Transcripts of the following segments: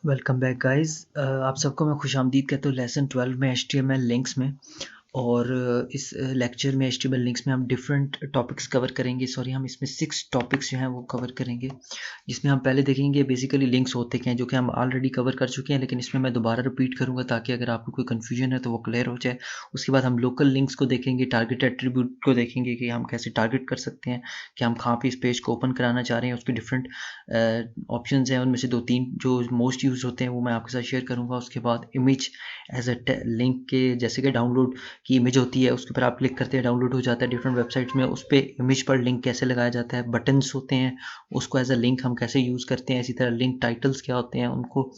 Welcome back guys. आप सबको मैं खुशामदीद कहता हूँ लेसन 12 में HTML लिंक्स में। और इस लेक्चर में HTML लिंक्स में हम डिफरेंट टॉपिक्स कवर करेंगे। हम इसमें 6 टॉपिक्स जो हैं वो कवर करेंगे, जिसमें हम पहले देखेंगे बेसिकली लिंक्स होते क्या हैं, जो कि हम ऑलरेडी कवर कर चुके हैं, लेकिन इसमें मैं दोबारा रिपीट करूँगा ताकि अगर आपको कोई कन्फ्यूजन है तो वो क्लियर हो जाए। उसके बाद हम लोकल लिंक्स को देखेंगे, टारगेट एट्रीब्यूट को देखेंगे कि हम कैसे टारगेट कर सकते हैं, कि हम कहाँ पे इस पेज को ओपन कराना चाह रहे हैं। उसके डिफरेंट ऑप्शंस हैं, उनमें से 2-3 जो मोस्ट यूज होते हैं वो मैं आपके साथ शेयर करूँगा। उसके बाद इमेज एज अ लिंक के, जैसे कि डाउनलोड की इमेज होती है, उसके ऊपर आप क्लिक करते हैं, डाउनलोड हो जाता है डिफरेंट वेबसाइट्स में। उस पर इमेज पर लिंक कैसे लगाया जाता है, बटन्स होते हैं उसको एज अ लिंक हम कैसे यूज़ करते हैं, इसी तरह लिंक टाइटल्स क्या होते हैं उनको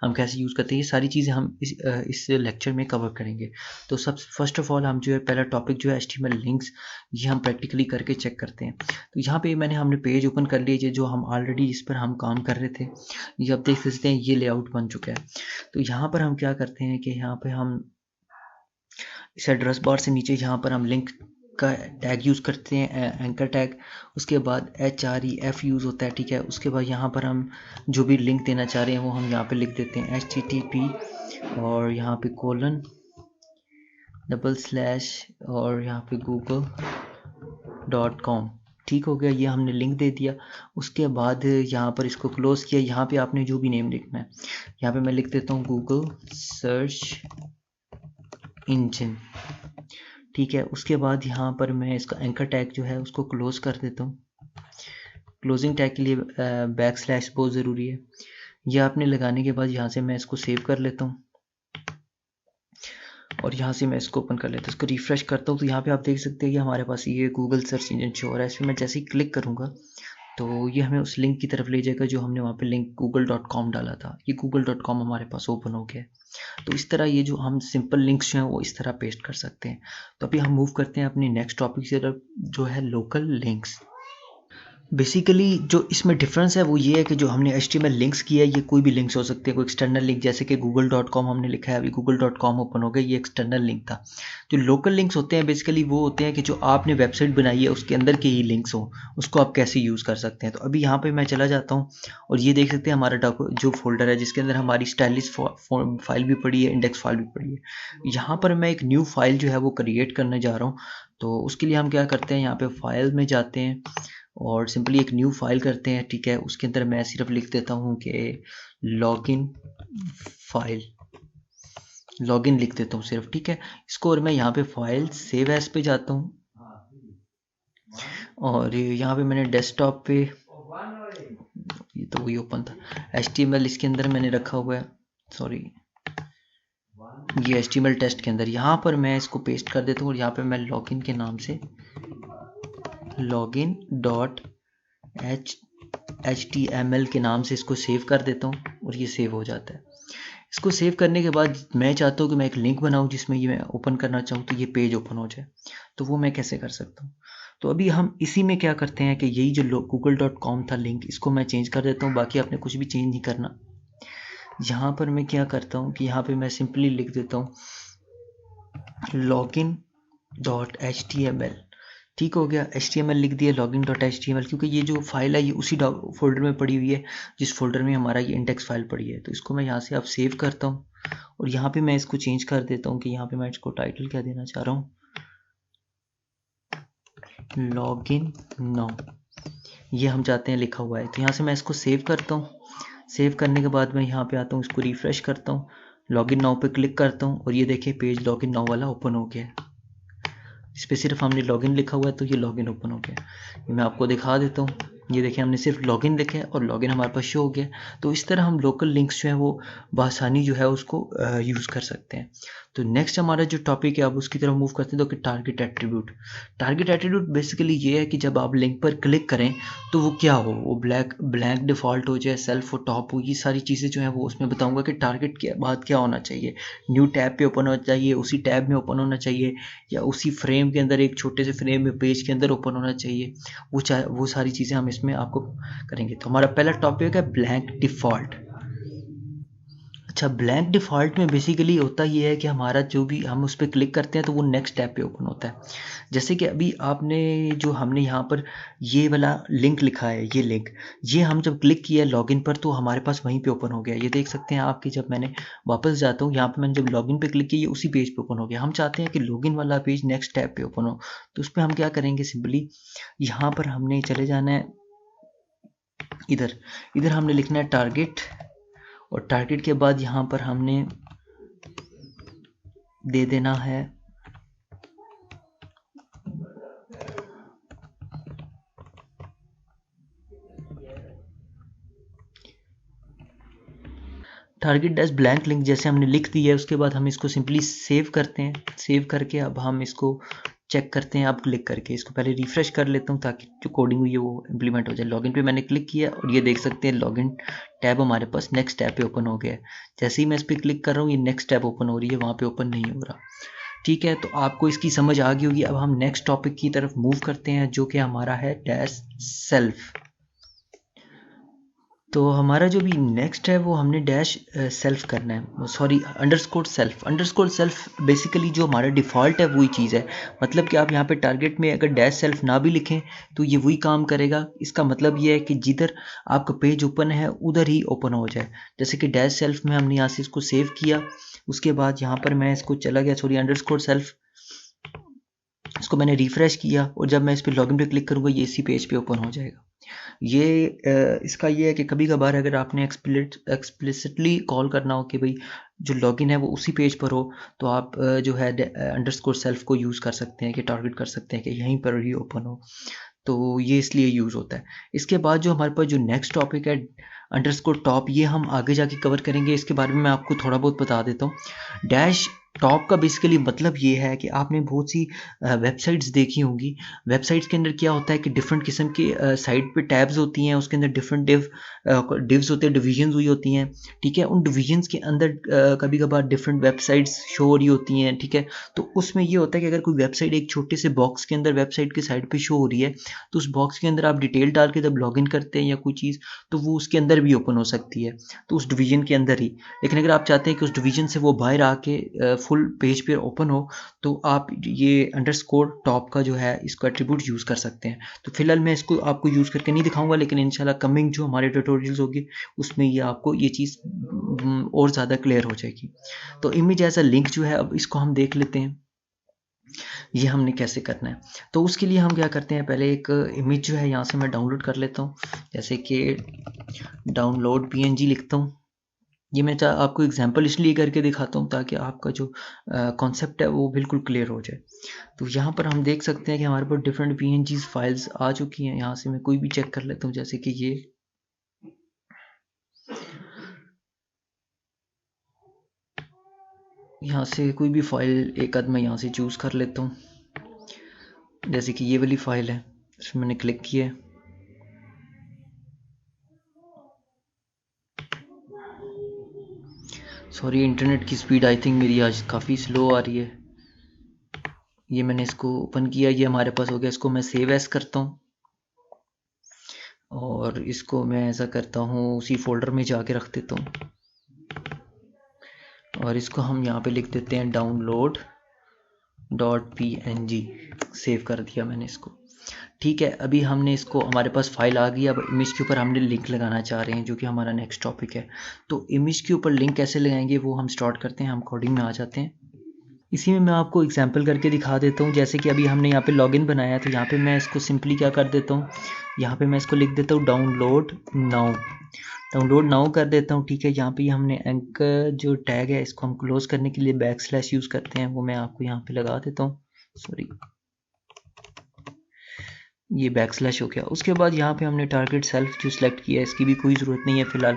हम कैसे यूज़ करते हैं, ये सारी चीज़ें हम इस लेक्चर में कवर करेंगे। तो सब फर्स्ट ऑफ ऑल हम जो है पहला टॉपिक जो है HTML लिंक्स, ये हम प्रैक्टिकली करके चेक करते हैं। तो यहाँ पे हमने पेज ओपन कर लिया जो हम ऑलरेडी इस पर हम काम कर रहे थे। ये आप देख सकते हैं, ये लेआउट बन चुका है। तो यहाँ पर हम क्या करते हैं कि यहाँ पे हम इस एड्रेस बार से नीचे यहाँ पर हम लिंक का टैग यूज़ करते हैं, एंकर टैग। उसके बाद HREF यूज़ होता है, ठीक है। उसके बाद यहाँ पर हम जो भी लिंक देना चाह रहे हैं वो हम यहाँ पे लिख देते हैं HTTP और यहाँ पे कोलन / और यहाँ पे google.com। ठीक हो गया, ये हमने लिंक दे दिया। उसके बाद यहाँ पर इसको क्लोज़ किया। यहाँ पे आपने जो भी नेम लिखना है, यहाँ पे मैं लिख देता हूँ गूगल सर्च इंजन, ठीक है। उसके बाद यहाँ पर मैं इसका एंकर टैग जो है उसको क्लोज़ कर देता हूँ। क्लोजिंग टैग के लिए / बहुत ज़रूरी है। यह आपने लगाने के बाद यहाँ से मैं इसको सेव कर लेता हूँ और यहाँ से मैं इसको ओपन कर लेता हूँ। इसको रिफ़्रेश करता हूँ तो यहाँ पे आप देख सकते हैं कि हमारे पास ये गूगल सर्च इंजन शो हो रहा है। इसमें मैं जैसे ही क्लिक करूँगा तो ये हमें उस लिंक की तरफ ले जाएगा जो हमने वहाँ पे लिंक google.com डाला था। ये google.com हमारे पास ओपन हो गया है। तो इस तरह ये जो हम सिंपल लिंक्स जो हैं वो इस तरह पेस्ट कर सकते हैं। तो अभी हम मूव करते हैं अपनी नेक्स्ट टॉपिक की तरफ, जो है लोकल लिंक्स। बेसिकली जो इसमें डिफरेंस है वो ये है कि जो हमने HTML लिंक्स किया है, ये कोई भी लिंक्स हो सकते हैं, कोई एक्सटर्नल लिंक, जैसे कि google.com हमने लिखा है, अभी google.com ओपन हो गया, ये एक्सटर्नल लिंक था। जो लोकल लिंक्स होते हैं बेसिकली वो होते हैं कि जो आपने वेबसाइट बनाई है उसके अंदर के ही लिंक्स हो, उसको आप कैसे यूज़ कर सकते हैं। तो अभी यहाँ पे मैं चला जाता हूँ और ये देख सकते हैं हमारा जो फोल्डर है जिसके अंदर हमारी स्टाइलिश फाइल भी पड़ी है, इंडेक्स फाइल भी पड़ी है। यहाँ पर मैं एक न्यू फाइल जो है वो क्रिएट करने जा रहा हूँ। तो उसके लिए हम क्या करते हैं, यहाँ पे फाइल में जाते हैं और सिंपली एक न्यू फाइल करते हैं, ठीक है। उसके अंदर मैं सिर्फ लिख देता हूँ कि लॉगिन फाइल, लॉगिन लिख देता हूँ सिर्फ, ठीक है। इसको और मैं यहाँ पे फाइल सेव एज पे जाता हूँ और यहाँ पे मैंने डेस्कटॉप पे, ये तो वही ओपन था, HTML इसके अंदर मैंने रखा हुआ है, सॉरी, ये HTML टेस्ट के अंदर यहाँ पर मैं इसको पेस्ट कर देता हूँ और यहाँ पे मैं लॉगिन के नाम से login.html के नाम से इसको सेव कर देता हूँ और ये सेव हो जाता है। इसको सेव करने के बाद मैं चाहता हूँ कि मैं एक लिंक बनाऊँ जिसमें ये मैं ओपन करना चाहूँ तो ये पेज ओपन हो जाए। तो वो मैं कैसे कर सकता हूँ, तो अभी हम इसी में क्या करते हैं कि यही जो google.com था लिंक, इसको मैं चेंज कर देता हूँ। बाकी आपने कुछ भी चेंज नहीं करना। यहाँ पर मैं क्या करता हूँ कि यहाँ पे मैं सिंपली लिख देता हूँ login.html, ठीक हो गया। HTML लिख दिया, login.html, क्योंकि ये जो फाइल है ये उसी फोल्डर में पड़ी हुई है जिस फोल्डर में हमारा ये इंडेक्स फाइल पड़ी है। तो इसको मैं यहाँ से अब सेव करता हूँ और यहाँ पे मैं इसको चेंज कर देता हूँ कि यहाँ पे मैं इसको टाइटल क्या देना चाह रहा हूँ, लॉगिन नाउ, ये हम चाहते हैं लिखा हुआ है। तो यहाँ से मैं इसको सेव करता हूँ। सेव करने के बाद मैं यहाँ पे आता हूँ, इसको रिफ्रेश करता हूँ, लॉगिन नाउ पे क्लिक करता हूँ और ये देखिए पेज लॉगिन नाउ वाला ओपन हो गया है। इस पर सिर्फ हमने लॉगिन लिखा हुआ है तो ये लॉगिन ओपन हो गया। मैं आपको दिखा देता हूँ, ये देखिए हमने सिर्फ लॉगिन लिखा है और लॉगिन हमारे पास शो हो गया। तो इस तरह हम लोकल लिंक्स जो है वो बआसानी जो है उसको यूज़ कर सकते हैं। तो नेक्स्ट हमारा जो टॉपिक है अब उसकी तरफ मूव करते हैं, तो कि target attribute. Target attribute basically ये है कि जब आप लिंक पर क्लिक करें तो वो क्या हो, वो ब्लैंक डिफ़ॉल्ट हो जाए, सेल्फ हो, टॉप हो, ये सारी चीज़ें जो है वो उसमें बताऊँगा कि टारगेट के बाद क्या होना चाहिए। न्यू टैब पे ओपन होना चाहिए, उसी टैब में ओपन होना चाहिए, या उसी फ्रेम के अंदर, एक छोटे से फ्रेम में पेज के अंदर ओपन होना चाहिए। वो सारी चीज़ें हम इसमें आपको करेंगे। तो हमारा पहला टॉपिक है ब्लैंक डिफ़ॉल्ट। अच्छा, ब्लैंक डिफ़ॉल्ट में बेसिकली होता ये है कि हमारा जो भी हम उस पर क्लिक करते हैं तो वो नेक्स्ट टैब पे ओपन होता है। जैसे कि अभी आपने जो हमने यहाँ पर ये वाला लिंक लिखा है, ये लिंक, ये हम जब क्लिक किया लॉगिन पर तो हमारे पास वहीं पे ओपन हो गया। ये देख सकते हैं आप कि जब मैंने वापस जाता हूँ यहाँ पे, मैंने जब लॉगिन पे क्लिक किया ये उसी पेज पे ओपन हो गया। हम चाहते हैं कि लॉगिन वाला पेज नेक्स्ट टैब पे ओपन हो, तो उस पर हम क्या करेंगे, सिंपली यहाँ पर हमने चले जाना है, इधर इधर हमने लिखना है टारगेट, और टारगेट के बाद यहाँ पर हमने दे देना है टारगेट डैश ब्लैंक लिंक। जैसे हमने लिख दी है उसके बाद हम इसको सिंपली सेव करते हैं। सेव करके अब हम इसको चेक करते हैं, अब क्लिक करके इसको पहले रिफ्रेश कर लेता हूँ ताकि जो कोडिंग हुई है वो इम्प्लीमेंट हो जाए। लॉगिन पे मैंने क्लिक किया और ये देख सकते हैं लॉगिन टैब हमारे पास नेक्स्ट टैब पे ओपन हो गया है। जैसे ही मैं इस पर क्लिक कर रहा हूँ ये नेक्स्ट टैब ओपन हो रही है, वहाँ पे ओपन नहीं हो रहा। ठीक है, तो आपको इसकी समझ आ गई होगी। अब हम नेक्स्ट टॉपिक की तरफ मूव करते हैं जो कि हमारा है डैश सेल्फ। तो हमारा जो भी नेक्स्ट है वो हमने डैश सेल्फ करना है, सॉरी अंडरस्कोर सेल्फ बेसिकली जो हमारा डिफ़ॉल्ट है वही चीज़ है। मतलब कि आप यहाँ पे टारगेट में अगर डैश सेल्फ ना भी लिखें तो ये वही काम करेगा। इसका मतलब ये है कि जिधर आपका पेज ओपन है उधर ही ओपन हो जाए। जैसे कि डैश सेल्फ में हमने यहाँ से इसको सेव किया, उसके बाद यहाँ पर मैं इसको चला गया, सॉरी अंडरस्कोर सेल्फ, इसको मैंने रिफ्रेश किया और जब मैं इस पर लॉगिन पे क्लिक करूँगा ये इसी पेज पे ओपन हो जाएगा। ये इसका ये है कि कभी कभार अगर आपने एक्सप्लिसिटली कॉल करना हो कि भाई जो लॉगिन है वो उसी पेज पर हो, तो आप जो है अंडरस्कोर सेल्फ को यूज़ कर सकते हैं कि टारगेट कर सकते हैं कि यहीं पर ही ओपन हो। तो ये इसलिए यूज़ होता है। इसके बाद जो हमारे पास जो नेक्स्ट टॉपिक है अंडरस्कोर टॉप, ये हम आगे जाके कवर करेंगे। इसके बारे में मैं आपको थोड़ा बहुत बता देता हूँ। डैश टॉप का बेसिकली मतलब ये है कि आपने बहुत सी वेबसाइट्स देखी होंगी। वेबसाइट्स के अंदर क्या होता है कि डिफरेंट किस्म की साइट पे टैब्स होती हैं, उसके अंदर डिफरेंट डिव्स होते हैं, डिविजन्स हुई होती हैं। ठीक है, उन डिविजन्स के अंदर कभी कभार डिफरेंट वेबसाइट्स शो हो रही होती हैं। ठीक है, तो उसमें ये होता है कि अगर कोई वेबसाइट एक छोटे से बॉक्स के अंदर वेबसाइट की साइड पे शो हो रही है तो उस बॉक्स के अंदर आप डिटेल डाल के जब लॉगिन करते हैं या कोई चीज़, तो वो उसके अंदर भी ओपन हो सकती है, तो उस डिवीजन के अंदर ही। लेकिन अगर आप चाहते हैं कि उस डिवीजन से वो बाहर आके फुल पेज पे ओपन हो, तो आप ये अंडरस्कोर टॉप का जो है इसको एट्रीब्यूट यूज़ कर सकते हैं। तो फिलहाल मैं इसको आपको यूज़ करके नहीं दिखाऊंगा, लेकिन इंशाल्लाह कमिंग जो हमारे ट्यूटोरियल्स होगी उसमें ये आपको ये चीज़ और ज़्यादा क्लियर हो जाएगी। तो इमेज एज अ लिंक जो है, अब इसको हम देख लेते हैं ये हमने कैसे करना है। तो उसके लिए हम क्या करते हैं, पहले एक इमेज जो है यहाँ से मैं डाउनलोड कर लेता हूँ। जैसे कि डाउनलोड png लिखता हूँ। ये मैं आपको एग्जांपल इसलिए करके दिखाता हूँ ताकि आपका जो कॉन्सेप्ट है वो बिल्कुल क्लियर हो जाए। तो यहाँ पर हम देख सकते हैं कि हमारे पास डिफरेंट png फाइल्स आ चुकी हैं। यहाँ से मैं कोई भी चेक कर लेता हूँ, जैसे कि ये यहाँ से कोई भी फाइल एक आध मैं यहाँ से चूज़ कर लेता हूँ। जैसे कि ये वाली फाइल है, इसमें मैंने क्लिक किया है। सॉरी, इंटरनेट की स्पीड आई थिंक मेरी आज काफ़ी स्लो आ रही है। ये मैंने इसको ओपन किया, ये हमारे पास हो गया। इसको मैं सेव एज करता हूँ और इसको मैं ऐसा करता हूँ उसी फोल्डर में जाके रख देता हूँ, और इसको हम यहाँ पे लिख देते हैं डाउनलोड .png। सेव कर दिया मैंने इसको। ठीक है, अभी हमने इसको, हमारे पास फाइल आ गई। अब इमेज के ऊपर हमने लिंक लगाना चाह रहे हैं जो कि हमारा नेक्स्ट टॉपिक है। तो इमेज के ऊपर लिंक कैसे लगाएंगे वो हम स्टार्ट करते हैं। हम कोडिंग में आ जाते हैं। इसी में मैं आपको एग्जांपल करके दिखा देता हूँ। जैसे कि अभी हमने यहाँ पे लॉगिन बनाया है, तो यहाँ पे मैं इसको सिंपली क्या कर देता हूँ, यहाँ पे मैं इसको लिख देता हूँ डाउनलोड नाउ कर देता हूँ। ठीक है, यहाँ पे हमने एंकर जो टैग है इसको हम क्लोज करने के लिए बैकस्लैश यूज़ करते हैं, वो मैं आपको यहाँ पे लगा देता हूँ। सॉरी, ये बैकस्लैश हो गया। उसके बाद यहाँ पे हमने टारगेट सेल्फ जो सिलेक्ट किया है इसकी भी कोई ज़रूरत नहीं है फ़िलहाल।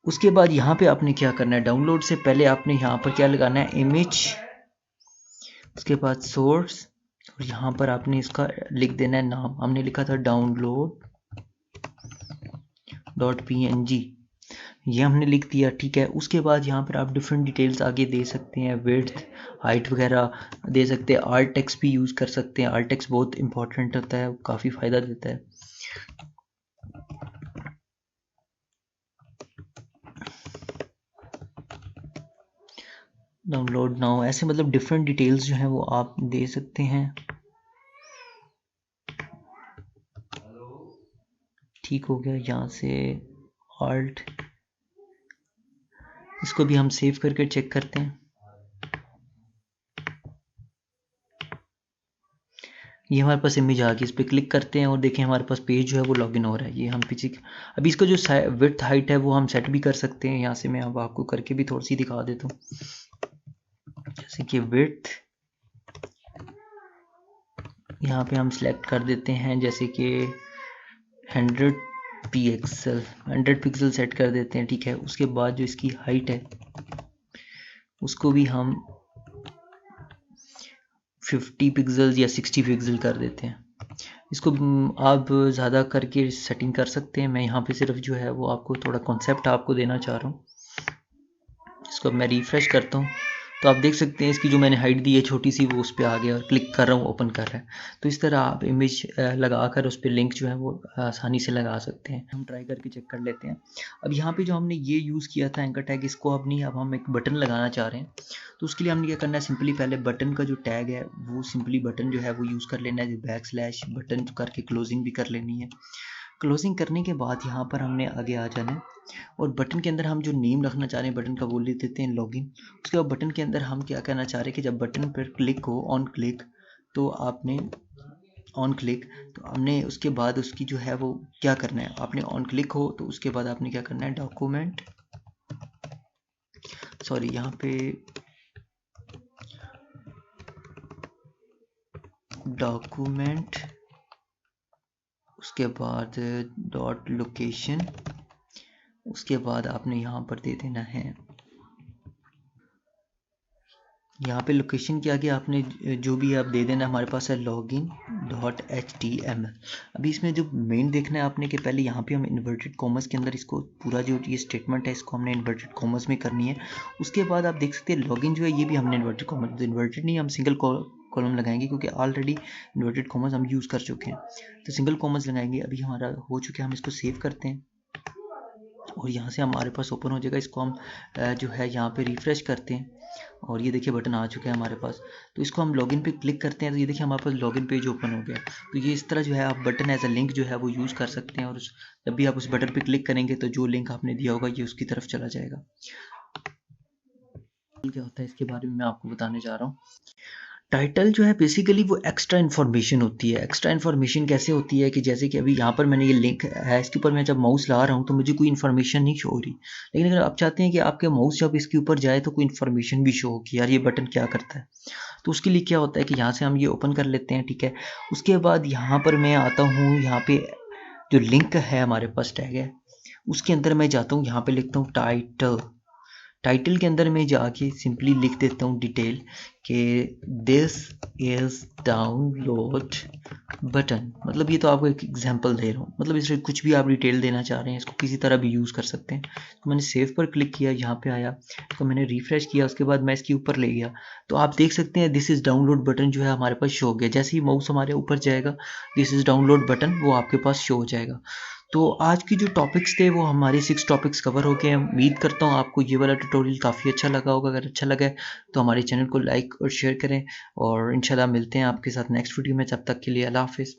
उसके बाद यहाँ पे आपने क्या करना है, डाउनलोड से पहले आपने यहाँ पर क्या लगाना है, इमेज, उसके बाद सोर्स, और यहाँ पर आपने इसका लिख देना है नाम। हमने लिखा था डाउनलोड .png, ये हमने लिख दिया। ठीक है, उसके बाद यहाँ पर आप डिफरेंट डिटेल्स आगे दे सकते हैं, विड्थ, हाइट वगैरह दे सकते हैं। आल्ट टेक्स्ट भी यूज़ कर सकते हैं। आल्ट टेक्स्ट बहुत इंपॉर्टेंट होता है, काफ़ी फ़ायदा देता है। डाउनलोड नाउ, ऐसे मतलब डिफरेंट डिटेल्स जो हैं वो आप दे सकते हैं। ठीक हो गया, यहाँ से ऑल्ट, इसको भी हम सेव करके चेक करते हैं। ये हमारे पास इमेज आ गई, इस पर क्लिक करते हैं और देखें हमारे पास पेज जो है वो लॉगिन हो रहा है। ये हम पीछे, अभी इसका जो विड्थ हाइट है वो हम सेट भी कर सकते हैं। यहाँ से मैं अब आपको करके भी थोड़ी सी दिखा देता हूँ। जैसे कि विड्थ यहाँ पे हम सिलेक्ट कर देते हैं, जैसे कि 100 पिक्सल, 100 पिक्सल सेट कर देते हैं। ठीक है, उसके बाद जो इसकी हाइट है उसको भी हम 50 पिक्सल या 60 पिक्सल कर देते हैं। इसको आप ज़्यादा करके सेटिंग कर सकते हैं। मैं यहाँ पे सिर्फ जो है वो आपको थोड़ा कॉन्सेप्ट आपको देना चाह रहा हूँ। इसको अब मैं रिफ़्रेश करता हूँ तो आप देख सकते हैं इसकी जो मैंने हाइट दी है छोटी सी, वो उस पर आ गया और क्लिक कर रहा हूँ ओपन कर रहा है। तो इस तरह आप इमेज लगा कर उस पर लिंक जो है वो आसानी से लगा सकते हैं। हम ट्राई करके चेक कर लेते हैं। अब यहाँ पे जो हमने ये यूज़ किया था एंकर टैग, इसको अब नहीं, अब हम एक बटन लगाना चाह रहे हैं। तो उसके लिए हमने क्या करना है, सिंपली पहले बटन का जो टैग है वो सिंपली बटन जो है वो यूज़ कर लेना है, बैकस्लैश बटन करके क्लोजिंग भी कर लेनी है। क्लोजिंग करने के बाद यहाँ पर हमने आगे आ जाना है और बटन के अंदर हम जो नेम रखना चाह रहे हैं बटन का वो ले देते हैं लॉगिन। उसके बाद बटन के अंदर हम क्या करना चाह रहे हैं कि जब बटन पर क्लिक हो, ऑन क्लिक, तो आपने ऑन क्लिक, तो हमने उसके बाद उसकी जो है वो क्या करना है, आपने ऑन क्लिक हो तो उसके बाद आपने क्या करना है, डॉक्यूमेंट, सॉरी यहाँ पे डॉक्यूमेंट, उसके बाद डॉट लोकेशन, उसके बाद आपने यहाँ पर दे देना है, यहाँ पे लोकेशन के आगे आपने जो भी आप दे देना, हमारे पास है लॉगिन डॉट HTML। अभी इसमें जो मेन देखना है आपने कि पहले यहाँ पे हम इन्वर्टेड कॉमर्स के अंदर इसको पूरा जो ये स्टेटमेंट है इसको हमने इन्वर्टेड कॉमर्स में करनी है। उसके बाद आप देख सकते हैं लॉगिन जो है ये भी हमने इन्वर्टेड कॉमर्स, तो इन्वर्टेड नहीं, हम सिंगल कॉलम लगाएंगे क्योंकि ऑलरेडी इन्वर्टेड कॉमर्स हम यूज़ कर चुके हैं, तो सिंगल कॉमर्स लगाएंगे। अभी हमारा हो चुका है, हम इसको सेव करते हैं और यहाँ से हमारे पास ओपन हो जाएगा। इसको हम जो है यहाँ पे रिफ़्रेश करते हैं और ये देखिए बटन आ चुका है हमारे पास। तो इसको हम लॉगिन पे क्लिक करते हैं तो ये देखिए हमारे पास लॉगिन पेज ओपन हो गया। तो ये इस तरह जो है आप बटन एज अ लिंक जो है वो यूज़ कर सकते हैं और जब भी आप उस बटन पे क्लिक करेंगे तो जो लिंक आपने दिया होगा ये उसकी तरफ चला जाएगा। क्या होता है इसके बारे में मैं आपको बताने जा रहा हूँ। टाइटल जो है बेसिकली वो एक्स्ट्रा इन्फॉर्मेशन होती है। एक्स्ट्रा इन्फॉर्मेशन कैसे होती है कि जैसे कि अभी यहाँ पर मैंने ये लिंक है, इसके ऊपर मैं जब माउस ला रहा हूँ तो मुझे कोई इन्फॉर्मेशन नहीं शो हो रही, लेकिन अगर आप चाहते हैं कि आपके माउस जब इसके ऊपर जाए तो कोई इन्फॉर्मेशन भी शो हो कि यार ये बटन क्या करता है, तो उसके लिए क्या होता है कि यहाँ से हम ये ओपन कर लेते हैं। ठीक है, उसके बाद यहाँ पर मैं आता हूँ, यहाँ पे जो लिंक है हमारे पास टैग है उसके अंदर मैं जाता हूँ, यहाँ पे लिखता हूँ टाइटल। टाइटल के अंदर मैं जाके सिंपली लिख देता हूँ डिटेल कि दिस इज़ डाउनलोड बटन, मतलब ये तो आपको एक एग्जांपल दे रहा हूँ, मतलब इसमें कुछ भी आप डिटेल देना चाह रहे हैं इसको किसी तरह भी यूज़ कर सकते हैं। तो मैंने सेव पर क्लिक किया, यहाँ पे आया तो मैंने रिफ़्रेश किया, उसके बाद मैं इसके ऊपर ले गया तो आप देख सकते हैं दिस इज़ डाउनलोड बटन जो है हमारे पास शो हो गया। जैसे ही माउस हमारे ऊपर जाएगा दिस इज़ डाउनलोड बटन वो आपके पास शो हो जाएगा। तो आज की जो टॉपिक्स थे वो हमारे 6 टॉपिक्स कवर हो गए हैं। उम्मीद करता हूँ आपको ये वाला ट्यूटोरियल काफ़ी अच्छा लगा होगा। अगर अच्छा लगा है तो हमारे चैनल को लाइक और शेयर करें और इंशाल्लाह मिलते हैं आपके साथ नेक्स्ट वीडियो में। तब तक के लिए अल्लाह हाफिज़।